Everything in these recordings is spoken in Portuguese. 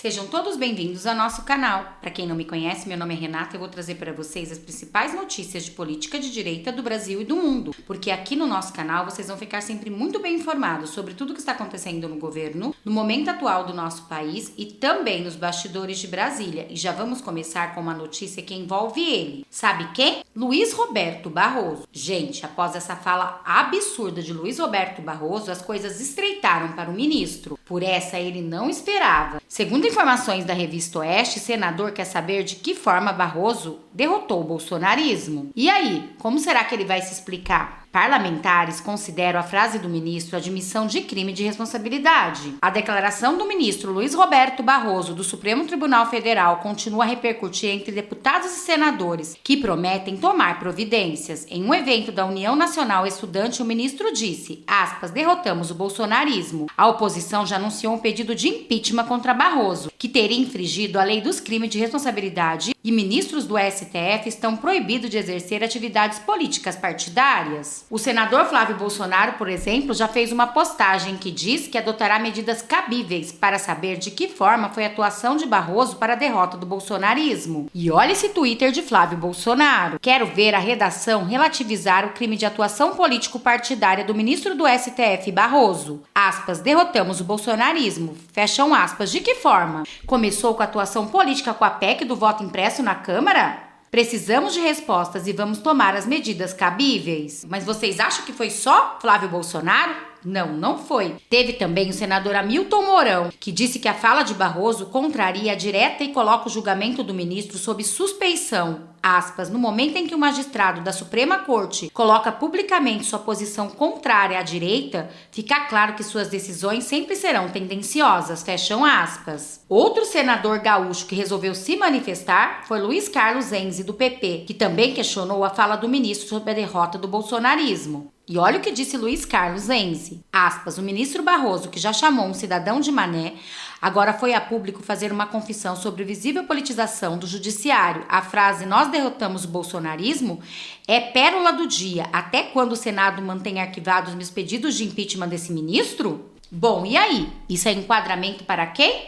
Sejam todos bem-vindos ao nosso canal. Para quem não me conhece, meu nome é Renata e eu vou trazer para vocês as principais notícias de política de direita do Brasil e do mundo, porque aqui no nosso canal vocês vão ficar sempre muito bem informados sobre tudo o que está acontecendo no governo, no momento atual do nosso país e também nos bastidores de Brasília. E já vamos começar com uma notícia que envolve ele. Sabe quem? Luiz Roberto Barroso. Gente, após essa fala absurda de Luiz Roberto Barroso, as coisas estreitaram para o ministro. Por essa ele não esperava. Segundo informações da revista Oeste, o senador quer saber de que forma Barroso derrotou o bolsonarismo. E aí, como será que ele vai se explicar? Parlamentares consideram a frase do ministro admissão de crime de responsabilidade. A declaração do ministro Luiz Roberto Barroso do Supremo Tribunal Federal continua a repercutir entre deputados e senadores que prometem tomar providências. Em um evento da União Nacional Estudante, o ministro disse, aspas, derrotamos o bolsonarismo. A oposição já anunciou um pedido de impeachment contra Barroso, que teria infringido a lei dos crimes de responsabilidade e ministros do STF estão proibidos de exercer atividades políticas partidárias. O senador Flávio Bolsonaro, por exemplo, já fez uma postagem que diz que adotará medidas cabíveis para saber de que forma foi a atuação de Barroso para a derrota do bolsonarismo. E olha esse Twitter de Flávio Bolsonaro. Quero ver a redação relativizar o crime de atuação político-partidária do ministro do STF, Barroso. Aspas, derrotamos o bolsonarismo. Fecham aspas. De que forma? Começou com a atuação política com a PEC do voto impresso na Câmara? Precisamos de respostas e vamos tomar as medidas cabíveis. Mas vocês acham que foi só Flávio Bolsonaro? Não foi. Teve também o senador Hamilton Mourão, que disse que a fala de Barroso contraria a direta e coloca o julgamento do ministro sob suspeição. Aspas, no momento em que o magistrado da Suprema Corte coloca publicamente sua posição contrária à direita, fica claro que suas decisões sempre serão tendenciosas, fecham aspas. Outro senador gaúcho que resolveu se manifestar foi Luiz Carlos Enzzi, do PP, que também questionou a fala do ministro sobre a derrota do bolsonarismo. E olha o que disse Luiz Carlos Enzzi, aspas, o ministro Barroso, que já chamou um cidadão de mané, agora foi a público fazer uma confissão sobre visível politização do judiciário. A frase, nós derrotamos o bolsonarismo, é pérola do dia. Até quando o Senado mantém arquivados meus pedidos de impeachment desse ministro? Bom, e aí? Isso é enquadramento para quem?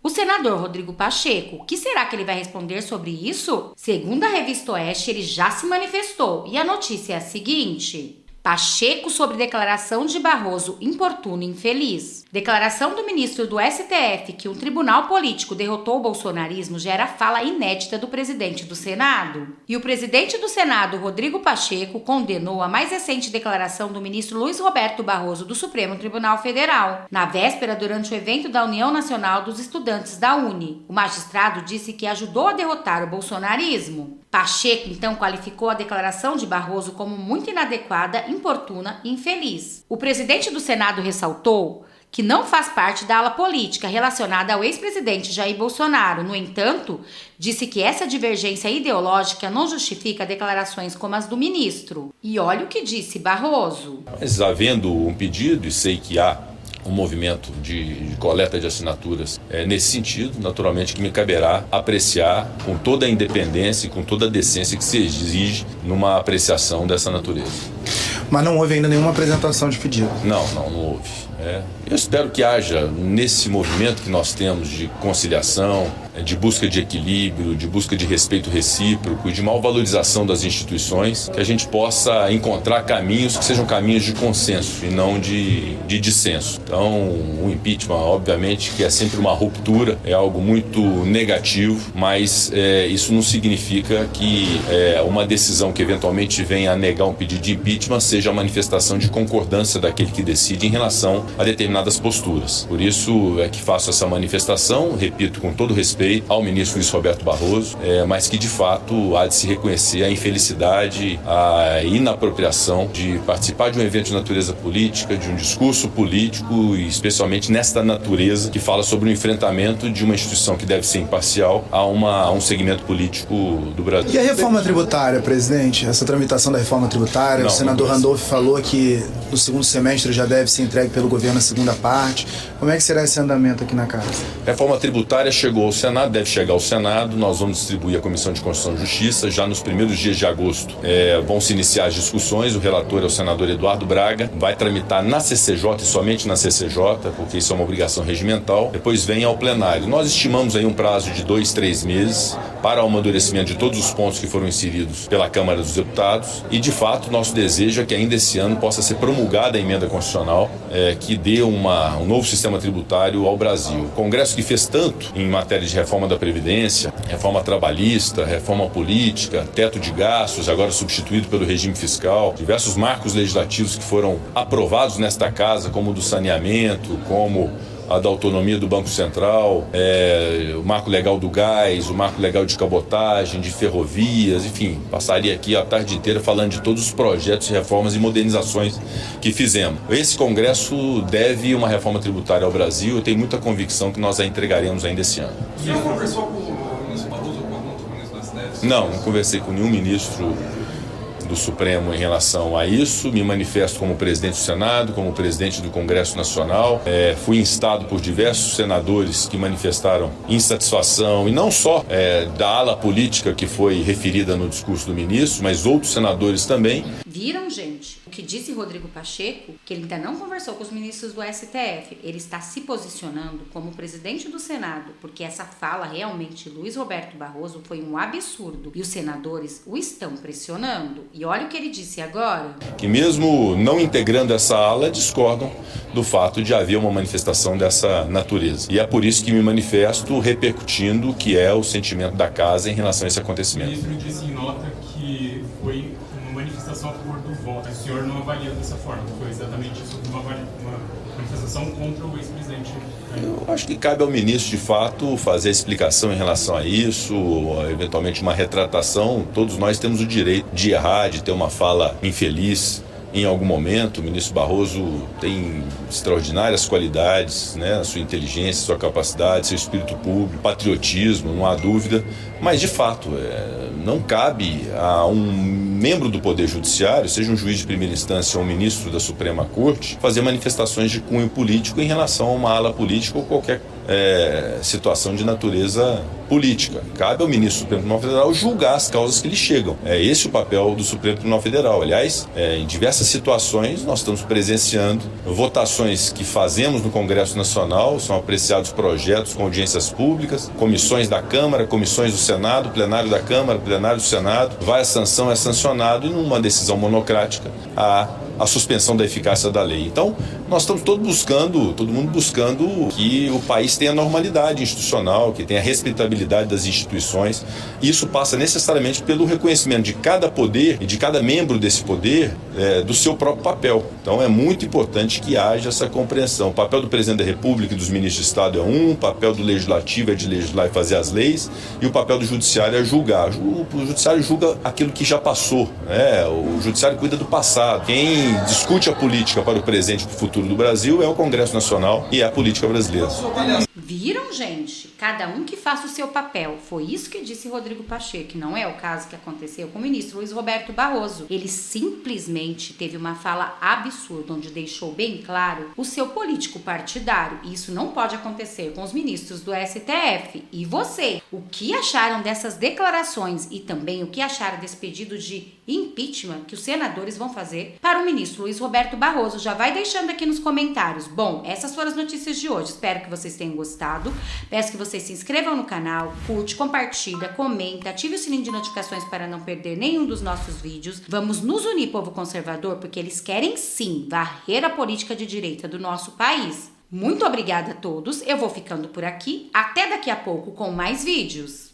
O senador Rodrigo Pacheco, o que será que ele vai responder sobre isso? Segundo a revista Oeste, ele já se manifestou e a notícia é a seguinte... Pacheco sobre declaração de Barroso importuno e infeliz. Declaração do ministro do STF que um tribunal político derrotou o bolsonarismo gera fala inédita do presidente do Senado. E o presidente do Senado, Rodrigo Pacheco, condenou a mais recente declaração do ministro Luiz Roberto Barroso do Supremo Tribunal Federal. Na véspera, durante o evento da União Nacional dos Estudantes da UNE, o magistrado disse que ajudou a derrotar o bolsonarismo. Pacheco, então, qualificou a declaração de Barroso como muito inadequada, importuna e infeliz. O presidente do Senado ressaltou que não faz parte da ala política relacionada ao ex-presidente Jair Bolsonaro. No entanto, disse que essa divergência ideológica não justifica declarações como as do ministro. E olha o que disse Barroso. Mas havendo um pedido, e sei que há um movimento de coleta de assinaturas nesse sentido, naturalmente que me caberá apreciar com toda a independência e com toda a decência que se exige numa apreciação dessa natureza. Mas não houve ainda nenhuma apresentação de pedido? Não houve. Eu espero que haja, nesse movimento que nós temos de conciliação, de busca de equilíbrio, de busca de respeito recíproco e de maior valorização das instituições, que a gente possa encontrar caminhos que sejam caminhos de consenso e não de dissenso. Então, o impeachment, obviamente, que é sempre uma ruptura, é algo muito negativo, mas isso não significa que uma decisão que eventualmente venha a negar um pedido de impeachment seja a manifestação de concordância daquele que decide em relação a determinadas posturas. Por isso é que faço essa manifestação, repito, com todo respeito ao ministro Luiz Roberto Barroso, mas que de fato há de se reconhecer a infelicidade, a inapropriação de participar de um evento de natureza política, de um discurso político e especialmente nesta natureza que fala sobre o enfrentamento de uma instituição que deve ser imparcial a um segmento político do Brasil. E a reforma tributária, presidente? Essa tramitação da reforma tributária, o senador Randolph falou que no segundo semestre já deve ser entregue pelo governo governo a segunda parte. Como é que será esse andamento aqui na casa? Reforma tributária chegou ao Senado, deve chegar ao Senado. Nós vamos distribuir a Comissão de Constituição e Justiça. Já nos primeiros dias de agosto vão se iniciar as discussões. O relator é o senador Eduardo Braga. Vai tramitar na CCJ e somente na CCJ, porque isso é uma obrigação regimental. Depois vem ao plenário. Nós estimamos aí um prazo de 2-3 meses para o amadurecimento de todos os pontos que foram inseridos pela Câmara dos Deputados. E, de fato, nosso desejo é que ainda esse ano possa ser promulgada a emenda constitucional que dê um novo sistema tributário ao Brasil. O Congresso que fez tanto em matéria de reforma da Previdência, reforma trabalhista, reforma política, teto de gastos, agora substituído pelo regime fiscal, diversos marcos legislativos que foram aprovados nesta casa, como o do saneamento, como a da autonomia do Banco Central, o marco legal do gás, o marco legal de cabotagem, de ferrovias, enfim, passaria aqui a tarde inteira falando de todos os projetos, reformas e modernizações que fizemos. Esse Congresso deve uma reforma tributária ao Brasil, eu tenho muita convicção que nós a entregaremos ainda esse ano. O senhor conversou com o ministro Barroso ou com algum outro ministro das STF? Não conversei com nenhum ministro do Supremo em relação a isso. Me manifesto como presidente do Senado, como presidente do Congresso Nacional. Fui instado por diversos senadores que manifestaram insatisfação, e não só da ala política que foi referida no discurso do ministro, mas outros senadores também. Viram, gente? O que disse Rodrigo Pacheco, que ele ainda não conversou com os ministros do STF. Ele está se posicionando como presidente do Senado, porque essa fala realmente, Luiz Roberto Barroso, foi um absurdo. E os senadores o estão pressionando. E olha o que ele disse agora. Que mesmo não integrando essa ala, discordam do fato de haver uma manifestação dessa natureza. E é por isso que me manifesto repercutindo o que é o sentimento da casa em relação a esse acontecimento. O ministro disse em nota que foi uma manifestação a favor do voto. O senhor não avalia dessa forma? Foi exatamente isso, uma manifestação contra o ex-presidente? Eu acho que cabe ao ministro, de fato, fazer a explicação em relação a isso, eventualmente uma retratação. Todos nós temos o direito de errar, de ter uma fala infeliz em algum momento. O ministro Barroso tem extraordinárias qualidades, né? Sua inteligência, sua capacidade, seu espírito público, patriotismo, não há dúvida. Mas, de fato, não cabe a um membro do Poder Judiciário, seja um juiz de primeira instância ou um ministro da Suprema Corte, fazer manifestações de cunho político em relação a uma ala política ou qualquer situação de natureza política. Cabe ao ministro do Supremo Tribunal Federal julgar as causas que lhe chegam. É esse o papel do Supremo Tribunal Federal. Aliás, em diversas situações nós estamos presenciando votações que fazemos no Congresso Nacional, são apreciados projetos com audiências públicas, comissões da Câmara, comissões do Senado, plenário da Câmara, plenário do Senado, vai a sanção, é sancionado e numa decisão monocrática a suspensão da eficácia da lei. Então, nós estamos todo mundo buscando que o país tenha normalidade institucional, que tenha respeitabilidade das instituições. Isso passa necessariamente pelo reconhecimento de cada poder e de cada membro desse poder do seu próprio papel. Então, é muito importante que haja essa compreensão. O papel do presidente da República e dos ministros de Estado é o papel do legislativo é de legislar e fazer as leis, e o papel do judiciário é julgar. O judiciário julga aquilo que já passou, né? O judiciário cuida do passado. Quem discute a política para o presente e para o futuro do Brasil é o Congresso Nacional e é a política brasileira. Viram, gente? Cada um que faça o seu papel. Foi isso que disse Rodrigo Pacheco, que não é o caso que aconteceu com o ministro Luiz Roberto Barroso. Ele simplesmente teve uma fala absurda, onde deixou bem claro o seu político partidário. E isso não pode acontecer com os ministros do STF. E você, o que acharam dessas declarações e também o que acharam desse pedido de impeachment que os senadores vão fazer para o ministro Luiz Roberto Barroso? Já vai deixando aqui nos comentários. Bom, essas foram as notícias de hoje. Espero que vocês tenham gostado. Peço que vocês se inscrevam no canal, curte, compartilha, comenta, ative o sininho de notificações para não perder nenhum dos nossos vídeos. Vamos nos unir, povo conservador, porque eles querem sim varrer a política de direita do nosso país. Muito obrigada a todos. Eu vou ficando por aqui. Até daqui a pouco com mais vídeos.